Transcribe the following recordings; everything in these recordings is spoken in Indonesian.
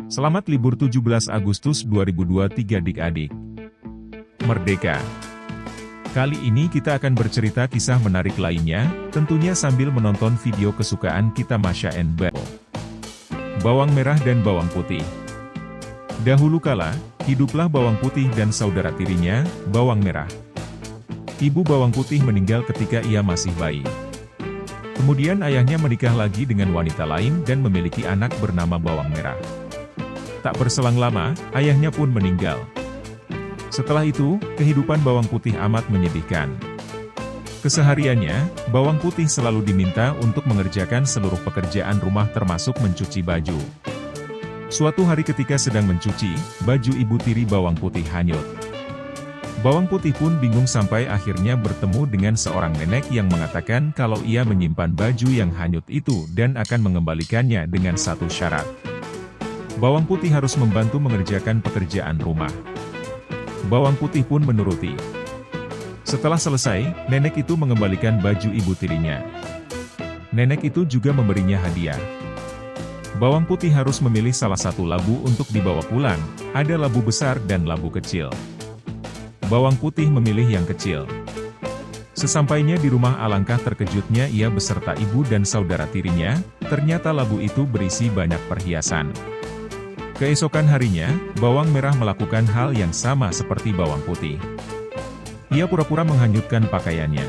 Selamat libur 17 Agustus 2023 adik-adik. Merdeka! Kali ini kita akan bercerita kisah menarik lainnya, tentunya sambil menonton video kesukaan kita Masya and Bebo. Bawang merah dan bawang putih. Dahulu kala, hiduplah bawang putih dan saudara tirinya, bawang merah. Ibu bawang putih meninggal ketika ia masih bayi. Kemudian ayahnya menikah lagi dengan wanita lain dan memiliki anak bernama bawang merah. Tak berselang lama, ayahnya pun meninggal. Setelah itu, kehidupan bawang putih amat menyedihkan. Kesehariannya, bawang putih selalu diminta untuk mengerjakan seluruh pekerjaan rumah termasuk mencuci baju. Suatu hari ketika sedang mencuci, baju ibu tiri bawang putih hanyut. Bawang putih pun bingung sampai akhirnya bertemu dengan seorang nenek yang mengatakan kalau ia menyimpan baju yang hanyut itu dan akan mengembalikannya dengan satu syarat. Bawang putih harus membantu mengerjakan pekerjaan rumah. Bawang putih pun menuruti. Setelah selesai, nenek itu mengembalikan baju ibu tirinya. Nenek itu juga memberinya hadiah. Bawang putih harus memilih salah satu labu untuk dibawa pulang, ada labu besar dan labu kecil. Bawang putih memilih yang kecil. Sesampainya di rumah alangkah terkejutnya ia beserta ibu dan saudara tirinya, ternyata labu itu berisi banyak perhiasan. Keesokan harinya, bawang merah melakukan hal yang sama seperti bawang putih. Ia pura-pura menghanyutkan pakaiannya.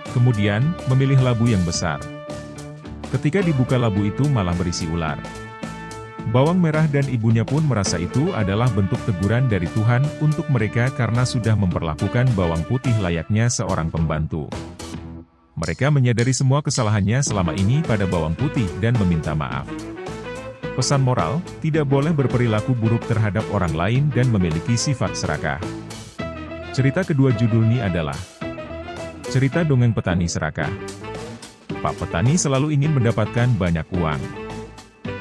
Kemudian, memilih labu yang besar. Ketika dibuka labu itu malah berisi ular. Bawang merah dan ibunya pun merasa itu adalah bentuk teguran dari Tuhan untuk mereka karena sudah memperlakukan bawang putih layaknya seorang pembantu. Mereka menyadari semua kesalahannya selama ini pada bawang putih dan meminta maaf. Pesan moral, tidak boleh berperilaku buruk terhadap orang lain dan memiliki sifat serakah. Cerita kedua judul ini adalah Cerita Dongeng Petani Serakah. Pak Petani selalu ingin mendapatkan banyak uang.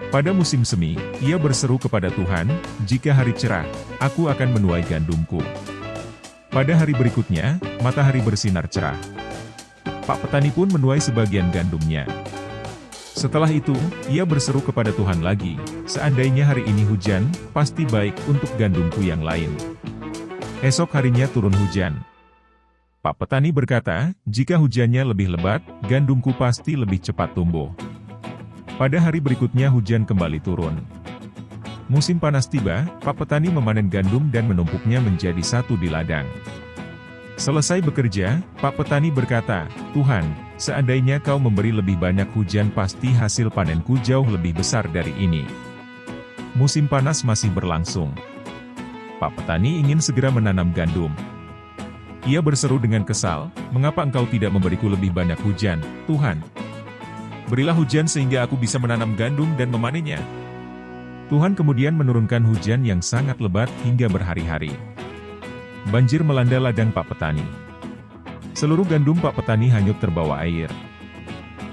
Pada musim semi, ia berseru kepada Tuhan, "Jika hari cerah, aku akan menuai gandumku." Pada hari berikutnya, matahari bersinar cerah. Pak Petani pun menuai sebagian gandumnya. Setelah itu, ia berseru kepada Tuhan lagi, "Seandainya hari ini hujan, pasti baik untuk gandumku yang lain." Esok harinya turun hujan. Pak Petani berkata, "Jika hujannya lebih lebat, gandumku pasti lebih cepat tumbuh." Pada hari berikutnya hujan kembali turun. Musim panas tiba, Pak Petani memanen gandum dan menumpuknya menjadi satu di ladang. Selesai bekerja, Pak Petani berkata, "Tuhan, seandainya kau memberi lebih banyak hujan pasti hasil panenku jauh lebih besar dari ini." Musim panas masih berlangsung. Pak Petani ingin segera menanam gandum. Ia berseru dengan kesal, "Mengapa engkau tidak memberiku lebih banyak hujan, Tuhan? Berilah hujan sehingga aku bisa menanam gandum dan memanennya." Tuhan kemudian menurunkan hujan yang sangat lebat hingga berhari-hari. Banjir melanda ladang Pak Petani. Seluruh gandum Pak Petani hanyut terbawa air.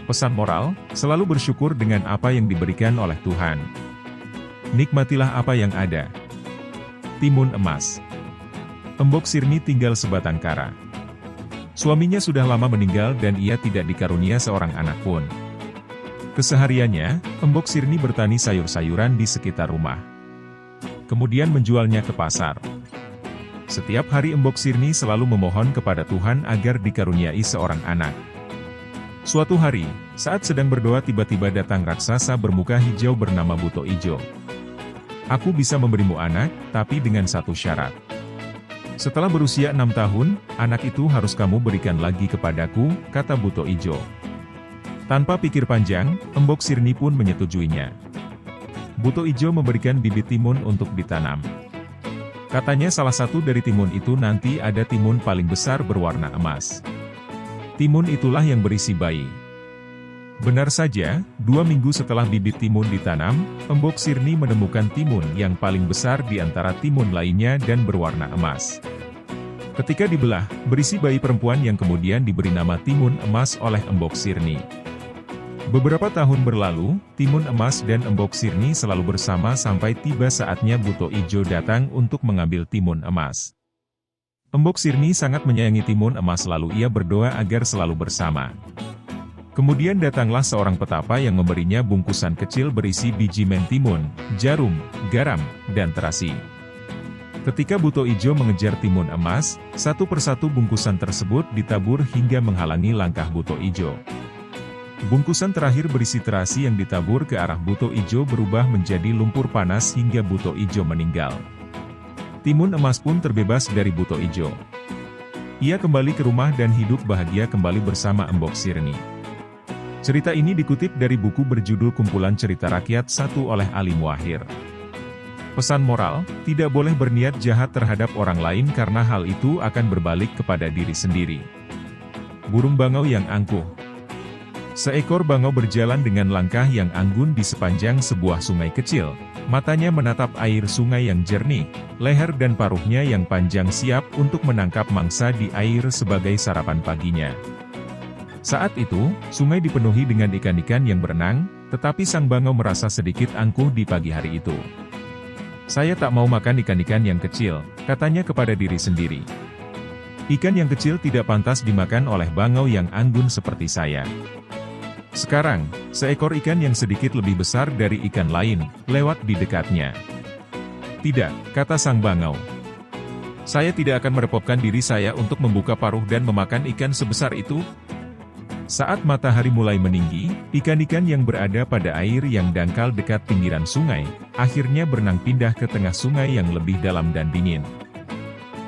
Pesan moral, selalu bersyukur dengan apa yang diberikan oleh Tuhan. Nikmatilah apa yang ada. Timun emas. Embok Sirni tinggal sebatang kara. Suaminya sudah lama meninggal dan ia tidak dikarunia seorang anak pun. Kesehariannya, Embok Sirni bertani sayur-sayuran di sekitar rumah. Kemudian menjualnya ke pasar. Setiap hari Embok Sirni selalu memohon kepada Tuhan agar dikaruniai seorang anak. Suatu hari, saat sedang berdoa tiba-tiba datang raksasa bermuka hijau bernama Buto Ijo. "Aku bisa memberimu anak, tapi dengan satu syarat. Setelah berusia 6 tahun, anak itu harus kamu berikan lagi kepadaku," kata Buto Ijo. Tanpa pikir panjang, Embok Sirni pun menyetujuinya. Buto Ijo memberikan bibit timun untuk ditanam. Katanya salah satu dari timun itu nanti ada timun paling besar berwarna emas. Timun itulah yang berisi bayi. Benar saja, 2 minggu setelah bibit timun ditanam, Embok Sirni menemukan timun yang paling besar di antara timun lainnya dan berwarna emas. Ketika dibelah, berisi bayi perempuan yang kemudian diberi nama timun emas oleh Embok Sirni. Beberapa tahun berlalu, timun emas dan Embok Sirni selalu bersama sampai tiba saatnya Buto Ijo datang untuk mengambil timun emas. Embok Sirni sangat menyayangi timun emas lalu ia berdoa agar selalu bersama. Kemudian datanglah seorang petapa yang memberinya bungkusan kecil berisi biji mentimun, jarum, garam, dan terasi. Ketika Buto Ijo mengejar timun emas, satu persatu bungkusan tersebut ditabur hingga menghalangi langkah Buto Ijo. Bungkusan terakhir berisi terasi yang ditabur ke arah Buto Ijo berubah menjadi lumpur panas hingga Buto Ijo meninggal. Timun emas pun terbebas dari Buto Ijo. Ia kembali ke rumah dan hidup bahagia kembali bersama Embok Sirni. Cerita ini dikutip dari buku berjudul Kumpulan Cerita Rakyat 1 oleh Ali Muahir. Pesan moral, tidak boleh berniat jahat terhadap orang lain karena hal itu akan berbalik kepada diri sendiri. Burung bangau yang angkuh. Seekor bangau berjalan dengan langkah yang anggun di sepanjang sebuah sungai kecil. Matanya menatap air sungai yang jernih, leher dan paruhnya yang panjang siap untuk menangkap mangsa di air sebagai sarapan paginya. Saat itu, sungai dipenuhi dengan ikan-ikan yang berenang, tetapi sang bangau merasa sedikit angkuh di pagi hari itu. "Saya tak mau makan ikan-ikan yang kecil," katanya kepada diri sendiri. "Ikan yang kecil tidak pantas dimakan oleh bangau yang anggun seperti saya." Sekarang, seekor ikan yang sedikit lebih besar dari ikan lain, lewat di dekatnya. "Tidak," kata sang bangau. "Saya tidak akan merepotkan diri saya untuk membuka paruh dan memakan ikan sebesar itu." Saat matahari mulai meninggi, ikan-ikan yang berada pada air yang dangkal dekat pinggiran sungai, akhirnya berenang pindah ke tengah sungai yang lebih dalam dan dingin.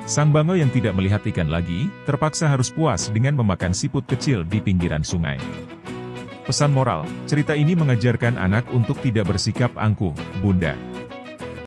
Sang bangau yang tidak melihat ikan lagi, terpaksa harus puas dengan memakan siput kecil di pinggiran sungai. Pesan moral, cerita ini mengajarkan anak untuk tidak bersikap angkuh, Bunda.